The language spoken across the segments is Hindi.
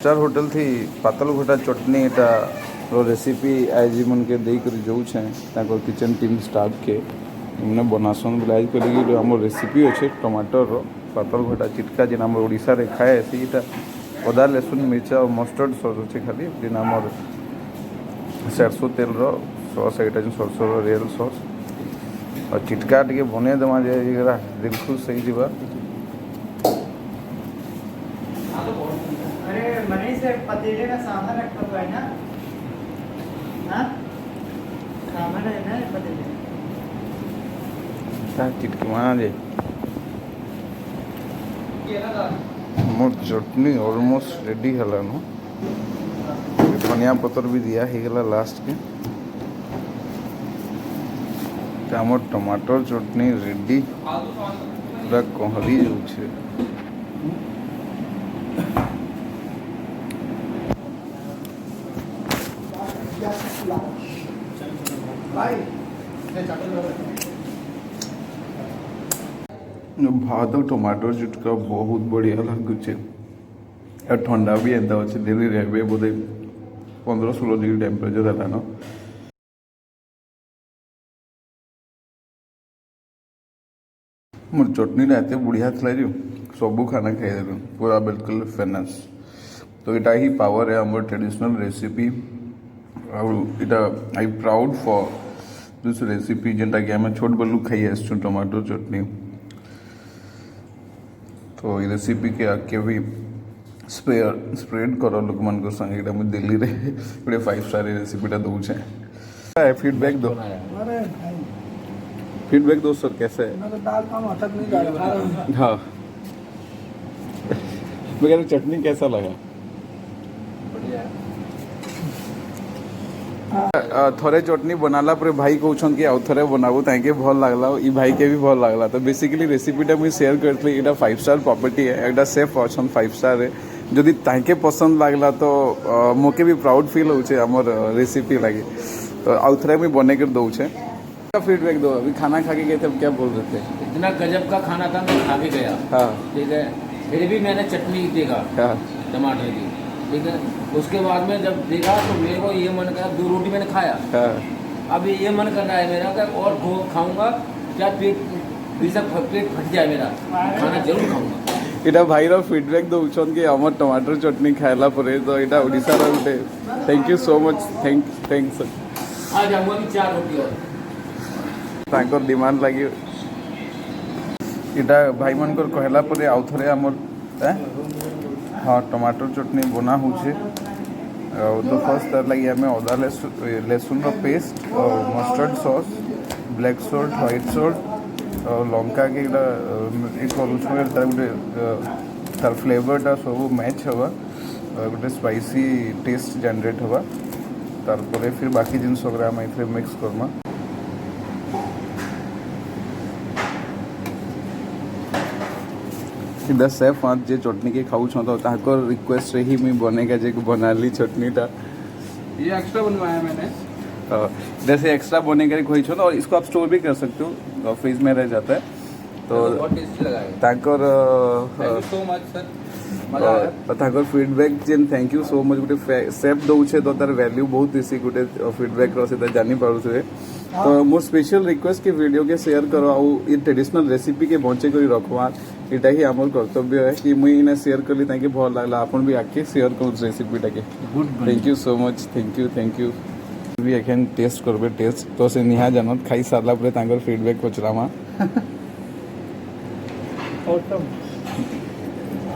स्टार होटल थी पातल घोटा चटनी एटा रेसिपी आज मन के दे कर जो किचन टीम स्टाफ के इमने बनासन बोले आज कल आम रेसिपी अच्छे टमाटर पातल घोटा चिटका जेन आम ओडिशा रे खाए सीटा अदा लहसुन मिर्चा और मस्टर्ड सॉस अच्छे खाली जेन आम सरसों तेल सॉस यहाँ जो सरसों रियल सॉस और चिटका टे बन देमा जाए दिल खुश सही जीवा मनीष पतीले का सामान रखा हुआ है ना। हाँ सामान है ना पतीले चिटकी माना जाए मोर चटनी ऑलमोस्ट रेडी है नो धनिया पतर भी दिया है गला लास्ट के आमर टमाटर चटनी रेडी पूरा कहरी जाऊे भात और टमाटर चुटका बहुत बढ़िया लगुचे और ठंडा भी एंता अच्छे दिल्ली रे बोधे 15-16 डिग्री टेम्परेचर है ना मोर चटनी एत बढ़िया था जो सबू खाना खाई पूरा बिल्कुल फेमस तो इटा ही पावर है आम ट्रेडिशनल रेसिपी इटा I proud for this recipe जेनटा कि आम छोट बलू खाई आसु टमाटो चटनी तो ये रेसिपी के आगे भी स्प्रेड करो लोक मान को संगे इटा मुझे दिल्ली रे गोटे 5 स्टार रेसिपीटा दूचे फीडबैक दो फीडबैक दो सर कैसे है दाल का अटक नहीं जा रहा। हाँ मगर चटनी कैसा लगा थोड़े चटनी बनाला पर भाई कहउछन कि आउ थोड़े बनाबू ताके भल लागला ई भाई के भी भल लागला तो बेसिकली रेसिपीटा मुझे शेयर करथली इटा 5 स्टार प्रॉपर्टी है एकटा सेफ ऑप्शन 5 स्टार है जदि ताके पसंद लागला तो मोके भी प्राउड फील होउछे हमर रेसिपी लागी तो आउ थोड़े मुझे बने कर दउछे का फीडबैक दो अभी खाना खा के गए थे क्या बोल रहे थे इतना गजब का खाना था मैं खा के गया। हाँ ठीक है फिर भी मैंने चटनी देखा हाँ टमाटर की ठीक है उसके बाद में जब देखा तो मेरे को ये मन करा 2 रोटी मैंने खाया। हाँ अब ये मन कर रहा है मेरा कि और खाऊंगा क्या पेट फट जाए मेरा खाना जरूर खाऊंगा। इटा भाई फीडबैक दौन कि आम टमाटर चटनी खाइला परे तो यहाँ ओडिशा गोटे thank you so much thanks आ जाऊंगा भी 4 रोटी और तांकर डिमांड लगी इटा भाई मन कहला परे आउ थरे आमर हाँ टमाटर चटनी बना होचे तो फर्स्ट तार लगी आम अदा लहसुन paste mustard sauce black salt white salt Lanka के गोटे तार फ्लेवरटा सब मैच हवा गोटे स्पाइसी टेस्ट जनरेट हवा तार परे फिर बाकी जिनस आम ये मिक्स करमा इधर सेफ हाथ जे चटनी के खाऊ तो ताकर रिक्वेस्ट रही मुझे बनेगा जे बनाली चटनीटा ये एक्स्ट्रा बनवाया मैंने जैसे एक्स्ट्रा बनेगा खोई छो और इसको आप स्टोर भी कर सकते हो फ्रिज में रह जाता है तो बहुत टेस्टी लगा है। ताकर thank you so much sir ताकर फीडबैक जेन थैंक यू सो मच गोटे सेफ दौचे तो तार वैल्यू बहुत बेसी गोटे फीडबैक से जानी पारुथे तो मोर स्पेशल रिक्वेस्ट के वीडियो के शेयर करो आउ ये ट्रेडिशनल रेसिपी के बंचे कर रखवा इटा ही आमर कर्तव्य है कि मुझे इन्हें शेयर कली ताकि भल लगला आपन भी आके शेयर करूँ रेसिपीटा के thank you so much thank you भी एखन टेस्ट करबे टेस्ट तो से निहा जानत खाई सारला परे तांकर फीडबैक पचरामा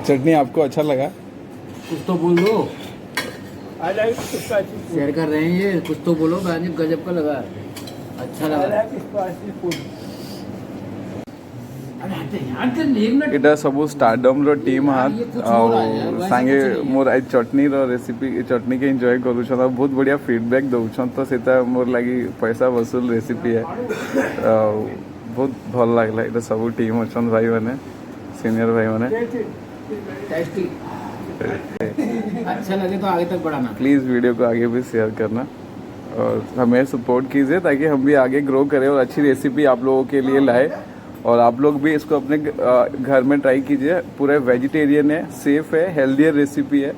चटनी आपको अच्छा लगा कुछ तो बोल दो आई लाइक शेयर कर रहे हैं ये कुछ तो बोलो गजब का लगा अच्छा लगा फूड इटा सब स्टारडम रो टीम हाथ सांगे मोर आज चटनी रो रेसिपी चटनी के एंजॉय करू बहुत बढ़िया फीडबैक दौन तो सेटा मोर लगी पैसा वसूल रेसिपी है बहुत भल लगला इटा सब टीम अच्छा भाई मैंने सीनियर भाई मैंने टेस्टी अच्छा लगे तो आगे तक बढ़ाना प्लीज़ वीडियो को आगे भी शेयर करना और हमें सपोर्ट कीजिए ताकि हम भी आगे ग्रो करें और अच्छी रेसिपी आप लोगों के लिए लाए और आप लोग भी इसको अपने घर में ट्राई कीजिए। पूरा वेजिटेरियन है, सेफ है, हेल्दियर रेसिपी है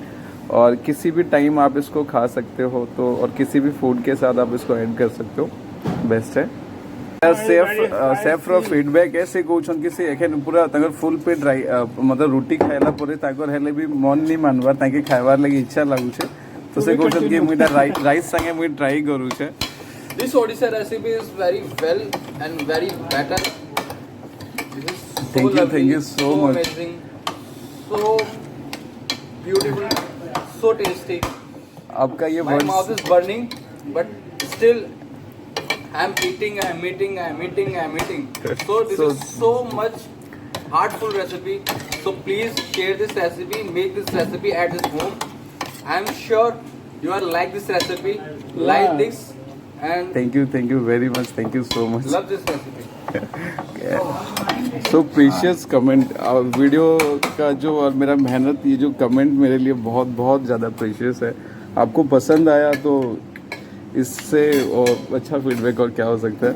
और किसी भी टाइम आप इसको खा सकते हो, तो और किसी भी फूड के साथ आप इसको ऐड कर सकते हो, बेस्ट है। सेफ फीडबैक ऐसे कहउछन कि से एखन पूरा तंगर फुल पेट मतलब रोटी खाइला परे ताकर हेले भी मन नहीं मानबार, ताके खाइबार लगी इच्छा लागु छे, तो से कहउछन कि मुइटा राइस संगे मुइ ट्राई करू छे। This Odisha recipe is very well and very better. This is so Thank lovely, you so much. amazing, so beautiful, so tasty. आपका ये My mouth words is burning, but still I am eating, I am eating, I am eating, I am eating. So this So- is so much heartful recipe. So please share this recipe, make this recipe at this home. I am sure you are like this recipe, like Yeah. this, and thank you very much, thank you so much. love this recipe. So precious comment, video का जो और मेरा मेहनत, ये जो कमेंट मेरे लिए बहुत बहुत ज़्यादा प्रीशियस है। आपको पसंद आया तो इससे और अच्छा फीडबैक और क्या हो सकता है।